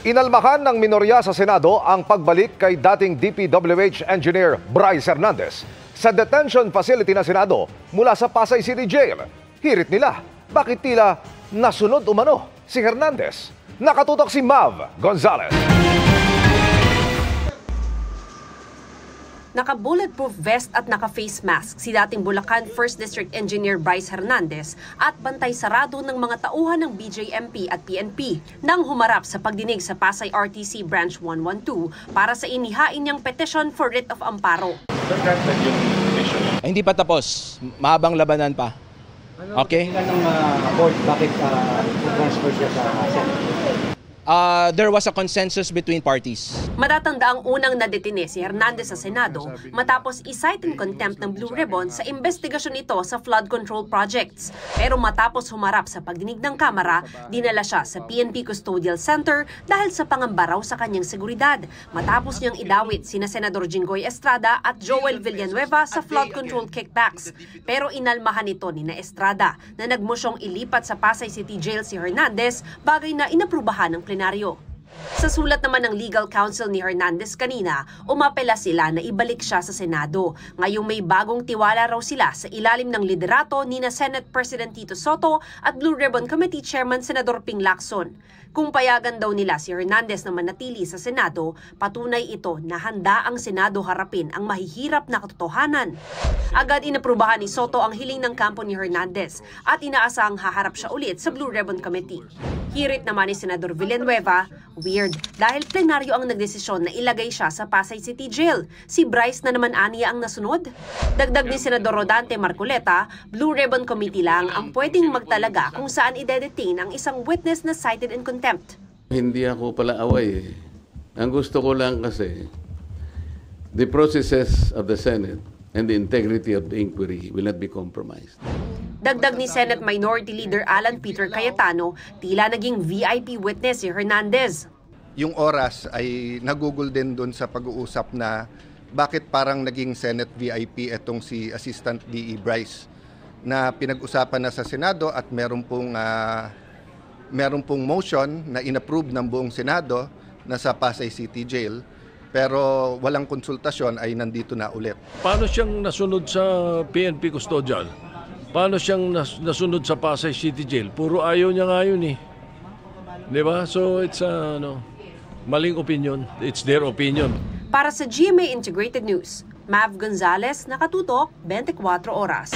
Inalmahan ng minorya sa Senado ang pagbalik kay dating DPWH engineer Bryce Hernandez sa detention facility ng Senado mula sa Pasay City Jail. Hirit nila, bakit tila nasunod umano si Hernandez? Nakatutok si Mav Gonzalez. Naka-bulletproof vest at naka-face mask si dating Bulacan 1st District Engineer Bryce Hernandez at bantay sarado ng mga tauhan ng BJMP at PNP nang humarap sa pagdinig sa Pasay RTC Branch 112 para sa inihain niyang petition for writ of amparo. Hindi pa tapos. Mahabang labanan pa. Okay? Ng board, bakit transfer siya sa Senate? There was a consensus between parties. Matatanda ang unang nadetine si Hernandez sa Senado matapos i-cite in contempt ng Blue Ribbon sa investigasyon nito sa flood control projects. Pero matapos humarap sa pagdinig ng Kamara, dinala siya sa PNP Custodial Center dahil sa pangamba raw sa kanyang seguridad. Matapos niyang idawit sina Senador Jinggoy Estrada at Joel Villanueva sa flood control kickbacks. Pero inalmahan ito ni Estrada na nagmosyong ilipat sa Pasay City Jail si Hernandez, bagay na inaprubahan ng plenaryo. Sa sulat naman ng legal counsel ni Hernandez kanina, umapela sila na ibalik siya sa Senado. Ngayong may bagong tiwala raw sila sa ilalim ng liderato ni na Senate President Tito Soto at Blue Ribbon Committee Chairman Senador Ping Lacson. Kung payagan daw nila si Hernandez na manatili sa Senado, patunay ito na handa ang Senado harapin ang mahihirap na katotohanan. Agad inaprubahan ni Soto ang hiling ng kampo ni Hernandez at inaasahang haharap siya ulit sa Blue Ribbon Committee. Hirit naman ni Senador Villanueva, weird dahil plenaryo ang nagdesisyon na ilagay siya sa Pasay City Jail. Si Bryce na naman aniya ang nasunod. Dagdag ni Senador Rodante Marcoleta, Blue Ribbon Committee lang ang pwedeng magtalaga kung saan ide-detain ang isang witness na cited in contempt. Hindi ako pala away. Ang gusto ko lang kasi, the processes of the Senate and the integrity of the inquiry will not be compromised. Dagdag ni Senate Minority Leader Alan Peter Cayetano, tila naging VIP witness si Hernandez. Yung oras ay nagugol din doon sa pag-uusap na bakit parang naging Senate VIP itong si Assistant DE Bryce na pinag-usapan na sa Senado at meron pong motion na inapprove ng buong Senado na sa Pasay City Jail. Pero walang konsultasyon ay nandito na ulit. Paano siyang nasunod sa PNP Custodial? Paano siyang nasunod sa Pasay City Jail? Puro ayaw niya nga yun eh. Di ba? So it's maling opinion. It's their opinion. Para sa GMA Integrated News, Mav Gonzalez, nakatutok 24 oras.